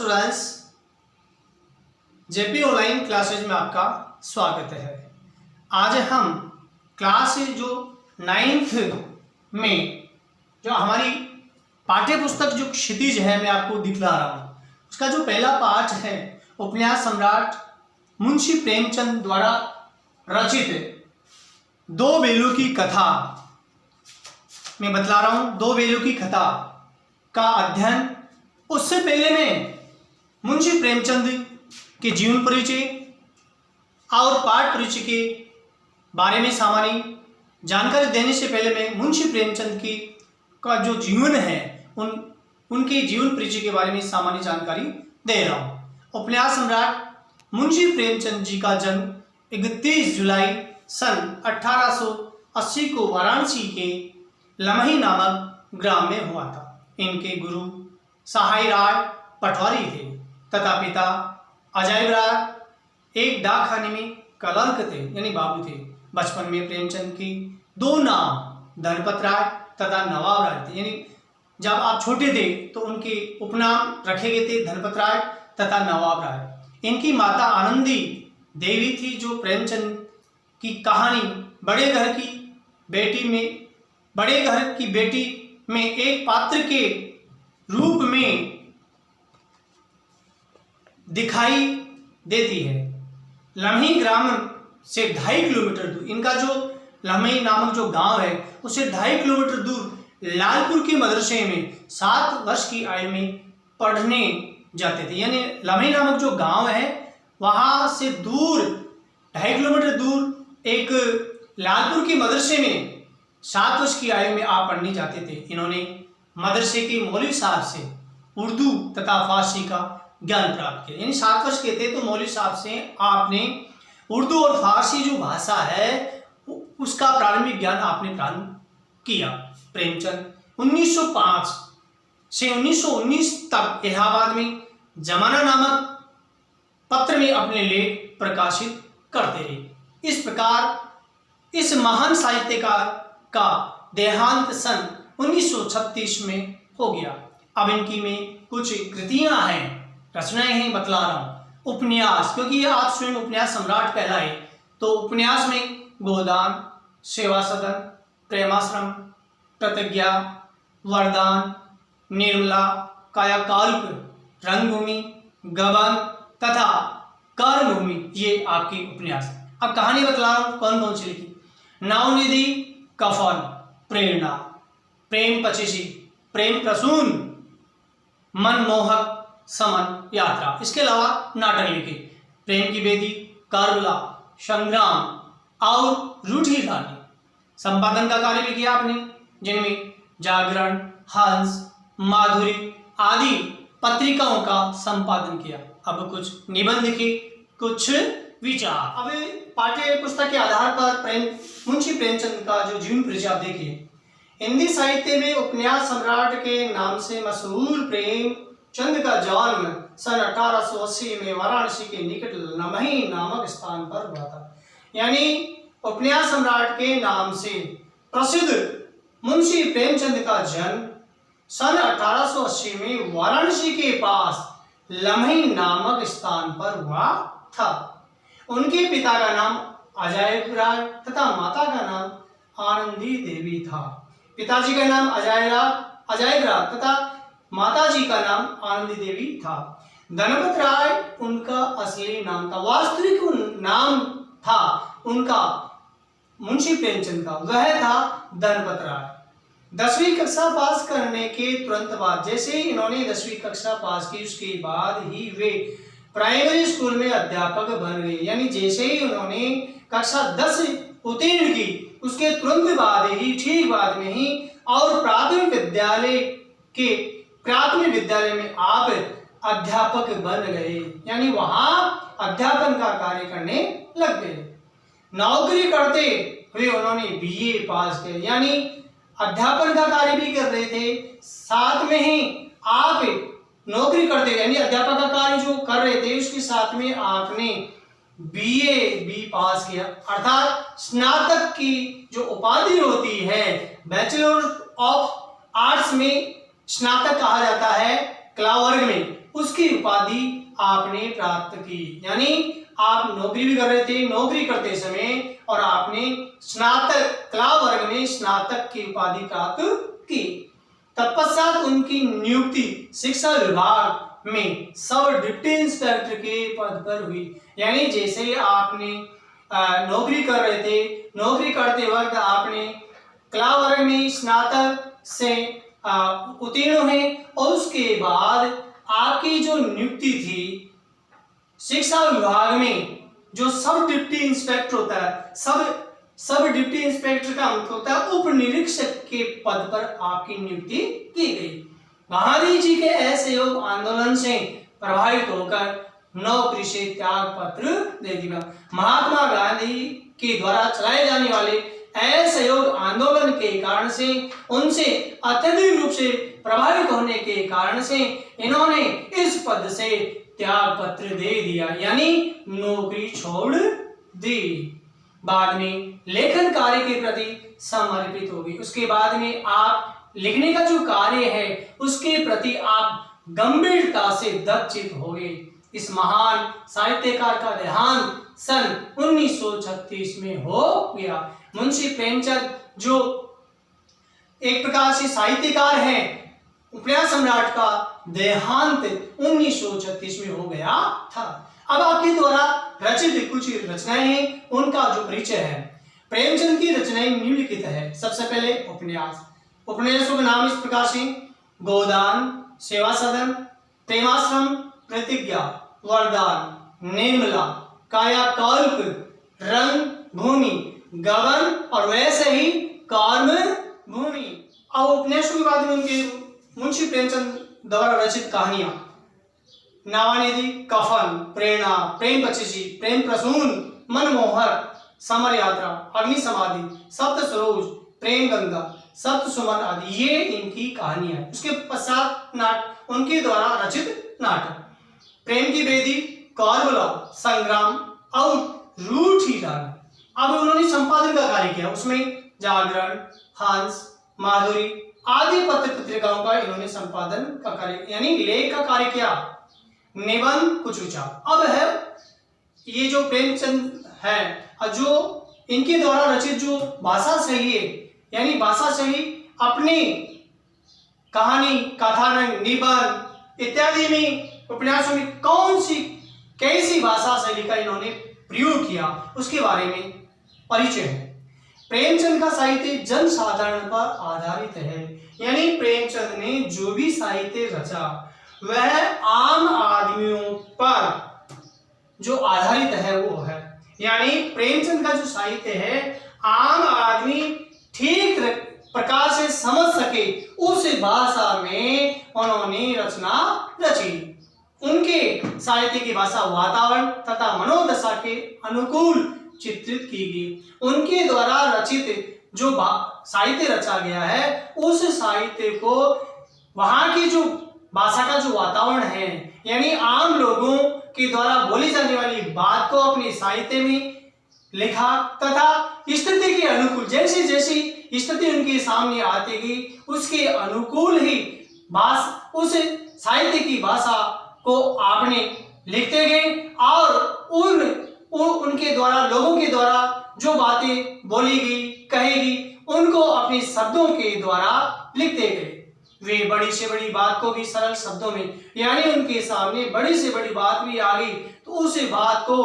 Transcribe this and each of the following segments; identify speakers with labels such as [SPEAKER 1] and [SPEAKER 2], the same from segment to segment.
[SPEAKER 1] Students, JP online classes में आपका स्वागत है। आज हम क्लास जो 9th में जो हमारी पाठ्य पुस्तक जो क्षितिज है मैं आपको दिखला रहा हूँ, उसका जो पहला पाठ है उपन्यास सम्राट मुंशी प्रेमचंद द्वारा रचित दो बेलों की कथा मैं बतला रहा हूँ। दो बेलों की कथा का अध्ययन, उससे पहले मैं मुंशी प्रेमचंद के जीवन परिचय और पाठ परिचय के बारे में सामान्य जानकारी देने से पहले मैं मुंशी प्रेमचंद की का जो जीवन है उनके जीवन परिचय के बारे में सामान्य जानकारी दे रहा हूँ। उपन्यास सम्राट मुंशी प्रेमचंद जी का जन्म 31 जुलाई सन 1880 को वाराणसी के लमही नामक ग्राम में हुआ था। इनके गुरु सहाय राय पटवारी थे तथा पिता अजय राय एक डाकखाने में क्लर्क थे यानी बाबू थे। बचपन में प्रेमचंद की दो नाम धनपत राय तथा नवाब राय थे, यानी जब आप छोटे थे तो उनके उपनाम रखे गए थे धनपत राय तथा नवाब राय। इनकी माता आनंदी देवी थी जो प्रेमचंद की कहानी बड़े घर की बेटी में एक पात्र के रूप में दिखाई देती है। लम्ही ग्राम से 2.5 किलोमीटर दूर, इनका जो लम्ही नामक जो गांव है उससे 2.5 किलोमीटर दूर लालपुर के मदरसे में 7 वर्ष की आयु में पढ़ने जाते थे। यानी लम्ही नामक जो गांव है वहां से दूर 2.5 किलोमीटर दूर एक लालपुर के मदरसे में 7 वर्ष की आयु में आप पढ़ने जाते थे। इन्होंने मदरसे के मौलवी साहब से उर्दू तथा फारसी का ज्ञान प्राप्त किया। यानी 7 वर्ष के थे तो मौलवी साहब से आपने उर्दू और फारसी जो भाषा है उसका प्रारंभिक ज्ञान आपने प्राप्त किया। प्रेमचंद 1905 से 1919 तक इलाहाबाद में जमाना नामक पत्र में अपने लेख प्रकाशित करते रहे। इस प्रकार इस महान साहित्यकार का देहांत सन 1936 में हो गया। अब इनकी में कुछ कृतियां हैं, रचनाएं हैं, बतला रहा हूं। उपन्यास, क्योंकि ये आप स्वयं उपन्यास सम्राट कहलाए तो उपन्यास में गोदान, सेवा सदन, प्रेमाश्रम, प्रतिज्ञा, वरदान, निर्मला, कायाकल्प, रंगभूमि, गबन तथा कर्मभूमि, ये आपकी उपन्यास। अब कहानी बतला रहा हूं कौन कौन सी लिखी। नवनिधि, कफन, प्रेरणा, प्रेम पचीसी, प्रेम प्रसून, मनमोहक, समन, यात्रा। इसके अलावा नाटक लिखे, प्रेम की बेदी, करबला, संग्राम और रूठी रानी। संपादन का कार्य भी किया आपने, जिनमें जागरण, हंस, माधुरी आदि पत्रिकाओं का संपादन किया। अब कुछ निबंध लिखे, कुछ विचार। अब पाठ्य पुस्तक के आधार पर मुंशी प्रेमचंद का जो जीवन परिचय आप देखिए। हिंदी साहित्य में उपन्यास सम्राट के नाम से मशहूर प्रेमचंद का जन्म सन 1880 में वाराणसी के निकट लमही नामक स्थान पर हुआ था। यानी उपन्यास सम्राट के नाम से प्रसिद्ध मुंशी प्रेमचंद का जन्म सन 1880 में वाराणसी के पास लमही नामक स्थान पर हुआ था। उनके पिता का नाम अजय राय तथा माता का नाम आनंदी देवी था। पिताजी का नाम अजय राय तथा माताजी का नाम आनंदी देवी था। धनपत राय उनका असली नाम था, वास्तविक नाम था उनका मुंशी प्रेमचंद का, वह था धनपत राय। 10वीं कक्षा पास करने के तुरंत बाद, जैसे ही इन्होंने 10वीं कक्षा पास की उसके बाद ही वे प्राइमरी स्कूल में अध्यापक बन गए। यानी जैसे ही उन्होंने कक्षा 10 उत्तीर्ण की उसके तुरंत बाद ही, ठीक बाद में ही, और प्राथमिक विद्यालय में आप अध्यापक बन गए। यानी वहां अध्यापन का कार्य करने लग गए। नौकरी करते हुए उन्होंने बीए पास किया, यानी अध्यापन का कार्य भी कर रहे थे, साथ में ही आप नौकरी करते यानी अध्यापक का कार्य जो कर रहे थे उसके साथ में आपने बीए भी पास किया, अर्थात स्नातक की जो उपाधि होती है बैचलर ऑफ आर्ट्स में स्नातक कहा जाता है कला वर्ग में, उसकी उपाधि आपने प्राप्त की। यानी आप नौकरी भी कर रहे थे, नौकरी करते समय और आपने स्नातक कला वर्ग में स्नातक की उपाधि प्राप्त की। तत्पश्चात उनकी नियुक्ति शिक्षा विभाग में सब डिप्टी इंस्पेक्टर के पद पर हुई। यानी जैसे आपने नौकरी कर रहे थे, नौकरी करते वक्त आपने कला वर्ग में स्नातक से उत्तीर्ण हुए और उसके बाद आपकी जो नियुक्ति थी शिक्षा विभाग में, जो सब डिप्टी इंस्पेक्टर होता है, सब डिप्टी इंस्पेक्टर का मतलब होता है उप निरीक्षक के पद पर आपकी नियुक्ति की गई। गांधी जी के असहयोग आंदोलन से प्रभावित होकर नौकरी से त्याग पत्र दे दिया। महात्मा गांधी के द्वारा चलाए जाने वाले असहयोग आंदोलन के कारण से, उनसे अत्यधिक रूप से प्रभावित होने के कारण से इन्होंने इस पद से त्याग पत्र दे दिया, यानी नौकरी छोड़ दी। बाद में लेखन कार्य के प्रति समर्पित हो गई। उसके बाद में आप लिखने का जो कार्य है उसके प्रति आप गंभीरता से दक्षित हो गए। इस महान साहित्यकार का देहांत सन 1936 में हो गया। मुंशी प्रेमचंद जो एक प्रकार से साहित्यकार हैं, उपन्यास सम्राट का देहांत 1936 में हो गया था। अब आपके द्वारा रचित कुछ रचनाएं हैं, उनका जो परिचय है। प्रेमचंद की रचनाएं निम्नलिखित है। सबसे पहले उपन्यास। उपन्यासों के नाम इस प्रकार से गोदान, सेवा सदन, प्रेमाश्रम, प्रतिज्ञा, वरदान, निर्मला, कायाकल्प, रंग भूमि, गबन और वैसे ही कर्म भूमि। अब उपन्यासों के बाद में उनके मुंशी प्रेमचंद द्वारा रचित कहानियां नावानिधि, कफन, प्रेरणा, प्रेम पचीसी, प्रेम प्रसून, मनमोहक, समर यात्रा, अग्नि समाधि, सप्त सरोज, प्रेम गंगा, सप्त सुमन आदि ये इनकी कहानियां है। उसके पश्चात उनके द्वारा रचित नाटक प्रेम की बेदी, कारबला, संग्राम और रूठी रानी। अब उन्होंने संपादन का कार्य किया, उसमें जागरण, हंस, माधुरी आदि पत्र पत्रिकाओं का इन्होंने संपादन का कार्य यानी लेख का कार्य किया। निबंध कुछ विचार। अब है ये जो प्रेमचंद है, जो इनके द्वारा रचित जो भाषा शैली है, यानी भाषा शैली अपनी कहानी, कथानक, निबंध इत्यादि में, उपन्यासों में कौन सी कैसी भाषा शैली का इन्होंने प्रयोग किया उसके बारे में परिचय है। प्रेमचंद का साहित्य जनसाधारण पर आधारित है, यानी प्रेमचंद ने जो भी साहित्य रचा वह आम आदमियों पर जो आधारित है वो है। यानी प्रेमचंद का जो साहित्य है आम आदमी ठीक प्रकार से समझ सके उस भाषा में उन्होंने रचना रची। उनके साहित्य की भाषा वातावरण तथा मनोदशा के अनुकूल चित्रित की गई। उनके द्वारा रचित जो साहित्य रचा गया है उस साहित्य को वहां की जो भाषा का जो वातावरण है, यानी आम लोगों के द्वारा बोली जाने वाली बात को अपने साहित्य में लिखा तथा स्थिति के अनुकूल, जैसी जैसी स्थिति उनके सामने आती गई उसके अनुकूल ही उस साहित्य की भाषा को आपने लिखते गए और उनके द्वारा लोगों के द्वारा जो बातें बोली गई कही गई उनको अपने शब्दों के द्वारा लिखते गए। वे बड़ी से बड़ी बात को भी सरल शब्दों में, यानी उनके सामने बड़ी से बड़ी बात भी आ गई तो उस बात को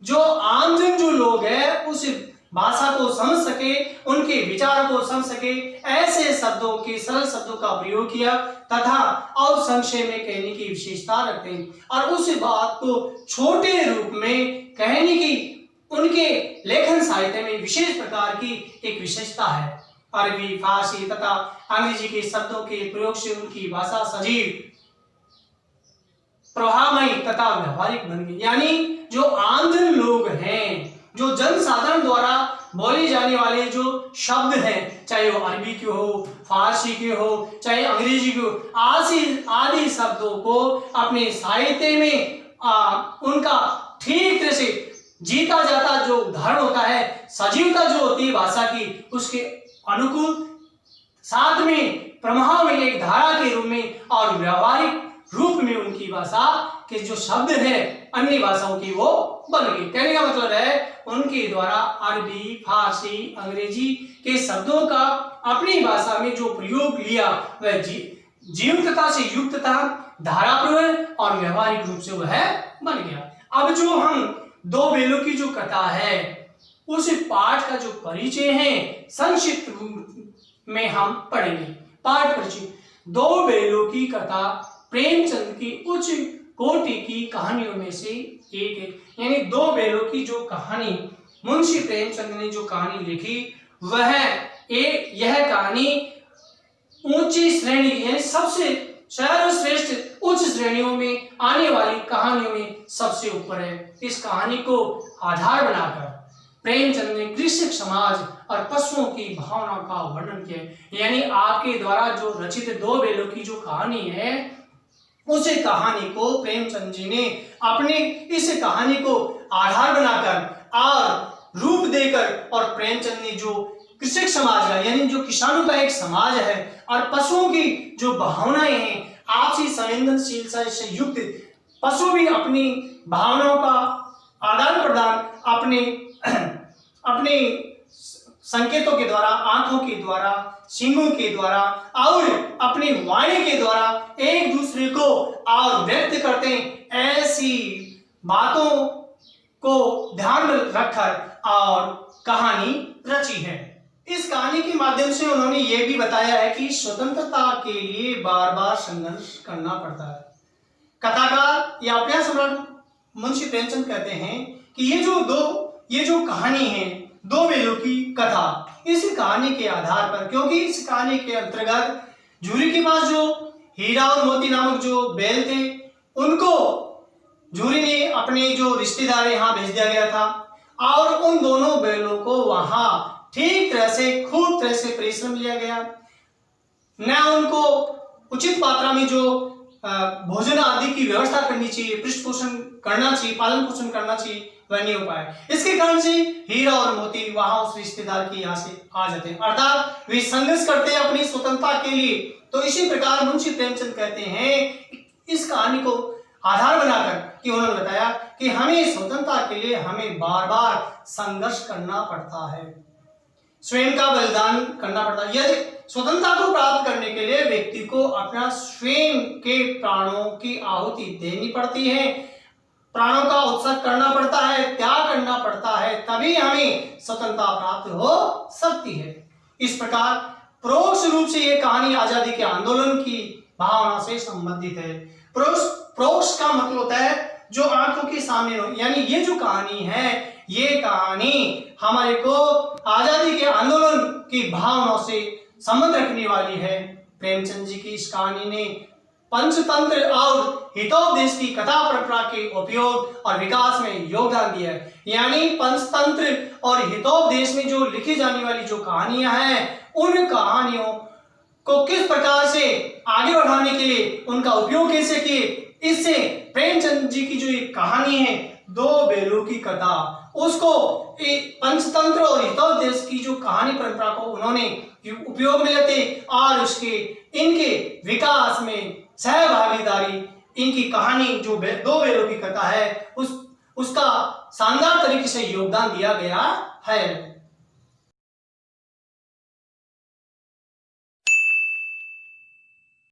[SPEAKER 1] जो आमजन जो लोग हैं उस भाषा को समझ सके, उनके विचारों को समझ सके, ऐसे शब्दों के सरल शब्दों का प्रयोग किया तथा और संक्षेप में कहने की विशेषता रखते हैं और उस बात को छोटे रूप में कहने की उनके लेखन साहित्य में विशेष प्रकार की एक विशेषता है। अरबी, फारसी तथा अंग्रेजी के शब्दों के प्रयोग से उनकी भाषा सजीव, प्रभावमयी तथा व्यवहारिक बन गई। यानी जो आमजन लोग हैं, जो जनसाधारण द्वारा बोले जाने वाले जो शब्द हैं, चाहे वो अरबी के हो, फारसी के हो, चाहे अंग्रेजी के हो, आदि शब्दों को अपने साहित्य में उनका ठीक तरह से जीता जाता जो उदाहरण होता है, सजीवता जो होती है भाषा की, उसके अनुकूल साथ में प्रभाव में एक धारा के रूप में और व्यवहारिक रूप में उनकी भाषा के जो शब्द है अन्य भाषाओं की वो बन गई। कहने का मतलब है उनके द्वारा अरबी, फारसी, अंग्रेजी के शब्दों का अपनी भाषा में जो प्रयोग लिया वह जीवंतता से युक्तता, धाराप्रवण और व्यवहारिक रूप से वह बन गया। अब जो हम दो बेलों की जो कथा है उस पाठ का जो परिचय है संक्षिप्त रूप में हम पढ़ेंगे। पाठ परिचय। दो बेलों की कथा प्रेमचंद की उच्च कोटि की कहानियों में से एक है। यानी दो बेलों की जो कहानी मुंशी प्रेमचंद ने जो कहानी लिखी वह यह कहानी ऊंची श्रेणी यानी सबसे सर्वश्रेष्ठ उच्च श्रेणियों में आने वाली कहानियों में सबसे ऊपर है। इस कहानी को आधार बनाकर प्रेमचंद ने कृषक समाज और पशुओं की भावना का वर्णन किया। यानी आपके द्वारा जो रचित दो बेलों की जो कहानी है उस कहानी को प्रेमचंद जी ने अपने इस कहानी को आधार बनाकर और रूप देकर और प्रेमचंद ने जो कृषक समाज का यानी जो किसानों का एक समाज है और पशुओं की जो भावनाएं हैं आपसी संवेदनशीलता से युक्त, पशु भी अपनी भावनाओं का आदान प्रदान अपने संकेतों के द्वारा, आंखों के द्वारा, सींगों के द्वारा और अपनी वाणी के द्वारा एक दूसरे को और व्यक्त करते हैं। ऐसी बातों को ध्यान में रखकर और कहानी रची है। इस कहानी के माध्यम से उन्होंने ये भी बताया है कि स्वतंत्रता के लिए बार बार संघर्ष करना पड़ता है। कथाकार या उपन्यास सम्राट मुंशी प्रेमचंद कहते हैं कि ये जो कहानी है दो बेलों की कथा, इस कहानी के आधार पर, क्योंकि इस कहानी के अंतर्गत जूरी के पास जो हीरा और मोती नामक जो बैल थे उनको जूरी ने अपने जो रिश्तेदार यहाँ भेज दिया गया था और उन दोनों बैलों को वहां ठीक तरह से खूब तरह से परिश्रम लिया गया। न उनको उचित मात्रा में जो भोजन आदि की व्यवस्था करनी चाहिए, पृष्ठ पोषण करना चाहिए, पालन पोषण करना चाहिए, वह नहीं हो पाया। इसके कारण से हीरा और मोती वहां उस रिश्तेदार के यहाँ से आ जाते हैं, अर्थात वे संघर्ष करते हैं अपनी स्वतंत्रता के लिए। तो इसी प्रकार मुंशी प्रेमचंद कहते हैं इस कहानी को आधार बनाकर कि उन्होंने बताया कि हमें स्वतंत्रता के लिए हमें बार बार संघर्ष करना पड़ता है, स्वयं का बलिदान करना पड़ता है। यदि स्वतंत्रता को प्राप्त करने के लिए व्यक्ति को अपना स्वयं के प्राणों की आहुति देनी पड़ती है, प्राणों का उत्सर्ग करना पड़ता है, त्याग करना पड़ता है, तभी हमें स्वतंत्रता प्राप्त हो सकती है। इस प्रकार परोक्ष रूप से ये कहानी आजादी के आंदोलन की भावना से संबंधित है। परोक्ष का मतलब होता है जो आंखों के सामने हो, यानी ये जो कहानी है ये कहानी हमारे को आजादी के आंदोलन की भावनाओं से संबंध रखने वाली है। प्रेमचंद जी की इस कहानी ने पंचतंत्र और हितोपदेश की कथा परंपरा के उपयोग और विकास में योगदान दिया है। यानी पंचतंत्र और हितोपदेश में जो लिखी जाने वाली जो कहानियां हैं उन कहानियों को किस प्रकार से आगे बढ़ाने के लिए उनका उपयोग कैसे किए, इससे प्रेमचंद जी की जो एक कहानी है दो बेलों की कथा, उसको पंचतंत्र और हितोपदेश की जो कहानी परंपरा को उन्होंने उपयोग में लेते और इनके विकास में सहभागीदारी, इनकी कहानी जो दो बेलों की कथा है उसका शानदार तरीके से योगदान दिया गया है।